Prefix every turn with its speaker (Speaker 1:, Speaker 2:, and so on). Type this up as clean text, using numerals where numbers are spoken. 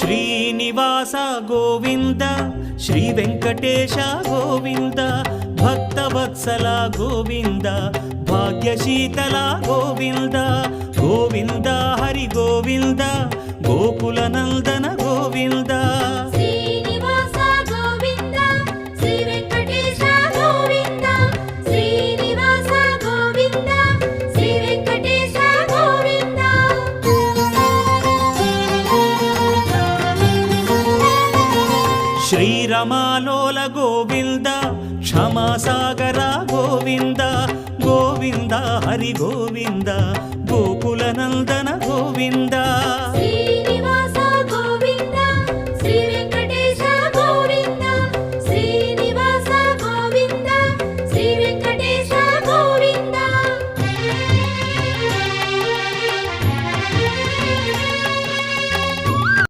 Speaker 1: Srinivasa Govinda Shri Venkatesha Govinda Bhaktavatsala Govinda భాగ్యశీతల Govinda Govinda Hari Govinda Gokula Nandana Govinda
Speaker 2: Srinivasa Govinda Shri Venkatesha Govinda Srinivasa Govinda Shri Venkatesha Govinda
Speaker 1: శ్రీరమాలోల Govinda క్షమాసాగర Govinda Govinda Hari Govinda Gokula Nandana Govinda